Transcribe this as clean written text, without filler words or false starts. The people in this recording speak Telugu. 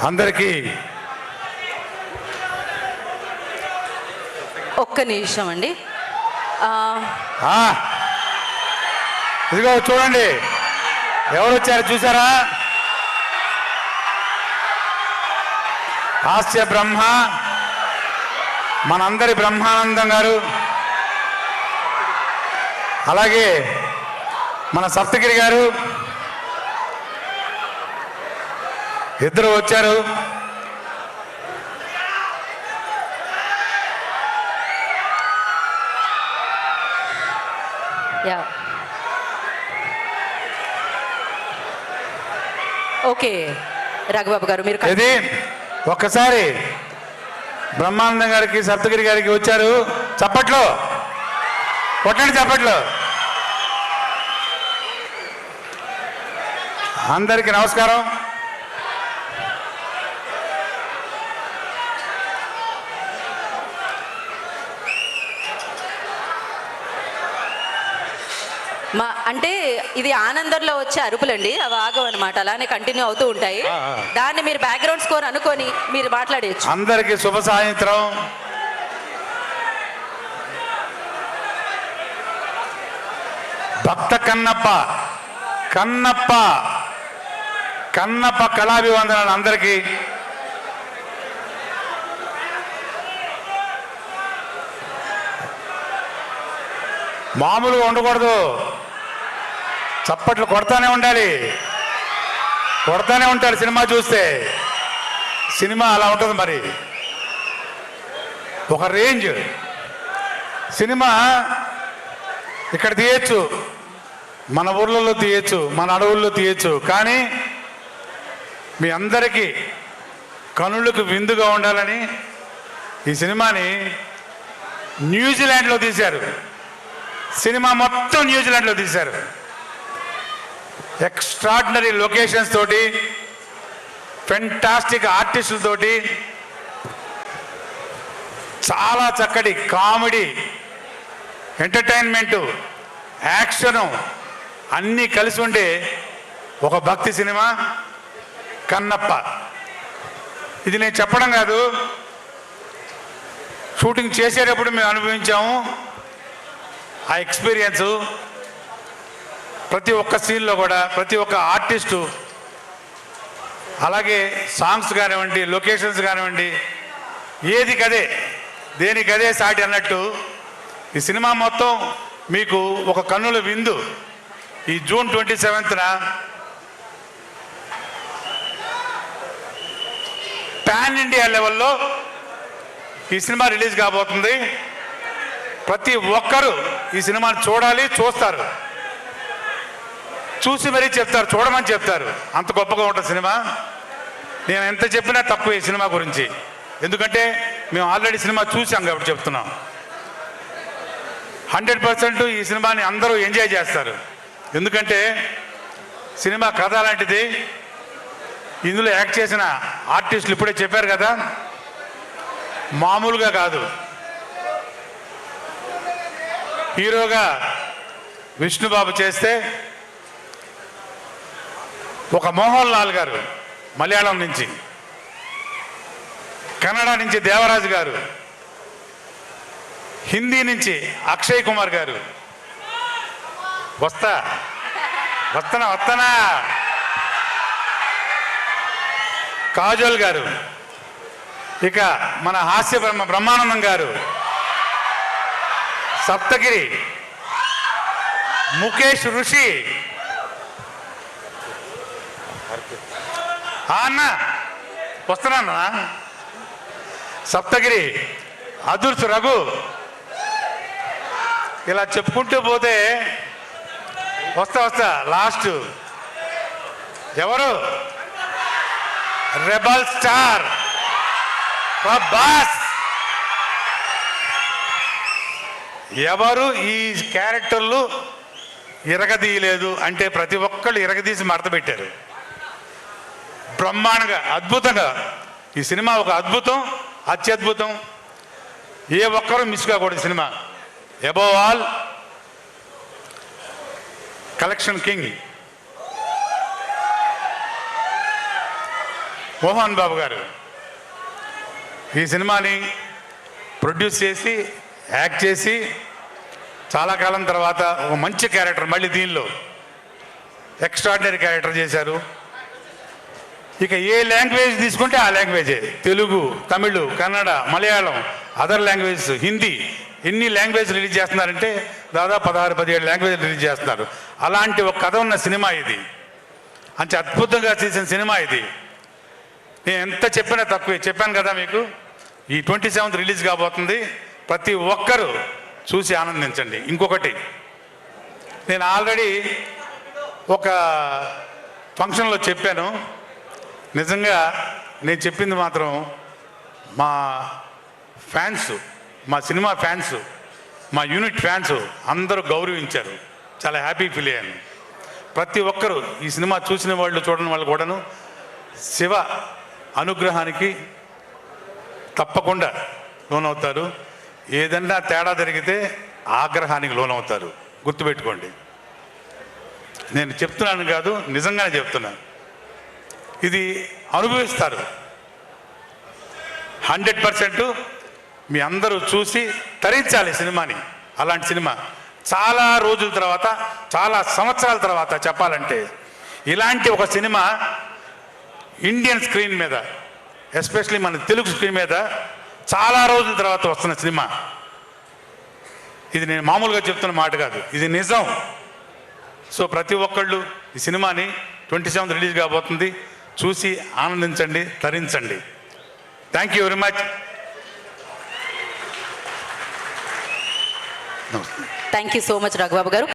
అందరికీ ఒక్క నిమిషం అండి. ఇదిగో చూడండి ఎవరు వచ్చారు చూసారా? హాస్య బ్రహ్మ మనందరి బ్రహ్మానందం గారు, అలాగే మన సప్తగిరి గారు ఇద్దరు వచ్చారు. ఓకే రఘుబాబు గారు మీరు ఇది ఒక్కసారి బ్రహ్మానందం గారికి సప్తగిరి గారికి వచ్చారు. చప్పట్లో కొట్టండి, చప్పట్లో. అందరికీ నమస్కారం. అంటే ఇది ఆనందంలో వచ్చే అరుపులండి, అవి ఆగవు అనమాట, అలానే కంటిన్యూ అవుతూ ఉంటాయి. దాన్ని మీరు బ్యాక్గ్రౌండ్ స్కోర్ అనుకొని మీరు మాట్లాడేయచ్చు. అందరికీ శుభ సాయంత్రం. భక్త కన్నప్ప కన్నప్ప కన్నప్ప కళాభివందనాలు అందరికీ. మామూలుగా ఉండకూడదు, చప్పట్లు కొడతానే ఉండాలి, కొడతానే ఉంటారు. సినిమా చూస్తే సినిమా అలా ఉంటుంది. మరి ఒక రేంజ్ సినిమా ఇక్కడ తీయచ్చు, మన ఊర్లలో తీయచ్చు, మన అడవుల్లో తీయచ్చు, కానీ మీ అందరికీ కనులకు విందుగా ఉండాలని ఈ సినిమాని న్యూజిలాండ్లో తీశారు. సినిమా మొత్తం న్యూజిలాండ్లో తీశారు. ఎక్స్ట్రాడినరీ లొకేషన్స్ తోటి, ఫెంటాస్టిక్ ఆర్టిస్టులతోటి, చాలా చక్కటి కామెడీ, ఎంటర్టైన్మెంటు, యాక్షను అన్నీ కలిసి ఉండే ఒక భక్తి సినిమా కన్నప్ప. ఇది నేను చెప్పడం కాదు, షూటింగ్ చేసేటప్పుడు మేము అనుభవించాము. ఆ ఎక్స్పీరియన్సు ప్రతి ఒక్క సీన్లో కూడా ప్రతి ఒక్క ఆర్టిస్టు, అలాగే సాంగ్స్ కానివ్వండి, లొకేషన్స్ కానివ్వండి, ఏది కదే దేనికదే సాటి అన్నట్టు ఈ సినిమా మొత్తం మీకు ఒక కన్నుల విందు. ఈ జూన్ 27న పాన్ ఇండియా లెవెల్లో ఈ సినిమా రిలీజ్ కాబోతుంది. ప్రతి ఒక్కరూ ఈ సినిమాని చూడాలి, చూస్తారు, చూసి మరీ చెప్తారు, చూడమని చెప్తారు. అంత గొప్పగా ఉంటుంది సినిమా. నేను ఎంత చెప్పినా తక్కువ ఈ సినిమా గురించి, ఎందుకంటే మేము ఆల్రెడీ సినిమా చూసాం కాబట్టి చెప్తున్నాం. 100% ఈ సినిమాని అందరూ ఎంజాయ్ చేస్తారు. ఎందుకంటే సినిమా కథ లాంటిది. ఇందులో యాక్ట్ చేసిన ఆర్టిస్టులు ఇప్పుడే చెప్పారు కదా, మామూలుగా కాదు. హీరోగా విష్ణుబాబు చేస్తే, ఒక మోహన్ లాల్ గారు మలయాళం నుంచి, కన్నడ నుంచి దేవరాజు గారు, హిందీ నుంచి అక్షయ్ కుమార్ గారు, వస్తనా కాజోల్ గారు, ఇక మన హాస్య బ్రహ్మానందం గారు, సప్తగిరి, ముఖేష్ ఋషి, అన్న వస్తున్నా, సప్తగిరి, అదుర్స్ రఘు, ఇలా చెప్పుకుంటూ పోతే వస్తా లాస్ట్ ఎవరు? Rebel star Prabhas. ఎవరు ఈ క్యారెక్టర్లు ఇరగదీయలేదు అంటే ప్రతి ఒక్కళ్ళు ఇరగదీసి మడత పెట్టారు. బ్రహ్మాండంగా, అద్భుతంగా ఈ సినిమా ఒక అద్భుతం, అత్యద్భుతం. ఏ ఒక్కరూ మిస్ కాకూడదు సినిమా. Above all collection king. Mohan Babu garu ఈ సినిమాని ప్రొడ్యూస్ చేసి యాక్ట్ చేసి చాలా కాలం తర్వాత ఒక మంచి క్యారెక్టర్ మళ్ళీ దీనిలో ఎక్స్ట్రాడినరీ క్యారెక్టర్ చేశారు. ఇక ఏ లాంగ్వేజ్ తీసుకుంటే ఆ లాంగ్వేజే, తెలుగు, తమిళ్, కన్నడ, మలయాళం, అదర్ లాంగ్వేజెస్, హిందీ, ఎన్ని లాంగ్వేజ్ రిలీజ్ చేస్తున్నారంటే దాదాపు 16-17 లాంగ్వేజ్ రిలీజ్ చేస్తున్నారు. అలాంటి ఒక కథ ఉన్న సినిమా ఇది, అంత అద్భుతంగా చేసిన సినిమా ఇది. నేను ఎంత చెప్పినా తక్కువే. చెప్పాను కదా మీకు, ఈ 27th రిలీజ్ కాబోతుంది. ప్రతి ఒక్కరూ చూసి ఆనందించండి. ఇంకొకటి, నేను ఆల్రెడీ ఒక ఫంక్షన్లో చెప్పాను. నిజంగా నేను చెప్పింది మాత్రం మా ఫ్యాన్స్, మా సినిమా ఫ్యాన్స్, మా యూనిట్ ఫ్యాన్స్ అందరూ గౌరవించారు. చాలా హ్యాపీ ఫీల్ అయ్యాను. ప్రతి ఒక్కరూ ఈ సినిమా చూసిన వాళ్ళు, చూడని వాళ్ళు కూడాను శివ అనుగ్రహానికి తప్పకుండా లోనవుతారు. ఏదన్నా తేడా జరిగితే ఆగ్రహానికి లోనవుతారు. గుర్తుపెట్టుకోండి. నేను చెప్తున్నాను కాదు, నిజంగానే చెప్తున్నాను. ఇది అనుభవిస్తారు. 100% మీ అందరూ చూసి తరించాలి సినిమాని. అలాంటి సినిమా చాలా రోజుల తర్వాత, చాలా సంవత్సరాల తర్వాత చెప్పాలంటే, ఇలాంటి ఒక సినిమా ఇండియన్ స్క్రీన్ మీద, ఎస్పెషలీ మన తెలుగు స్క్రీన్ మీద చాలా రోజుల తర్వాత వస్తున్న సినిమా ఇది. నేను మామూలుగా చెప్తున్న మాట కాదు, ఇది నిజం. సో ప్రతి ఒక్కళ్ళు ఈ సినిమాని 27th రిలీజ్ కాబోతుంది, చూసి ఆనందించండి, తరించండి. Thank you very much. Thank you so much Raghubabu గారు.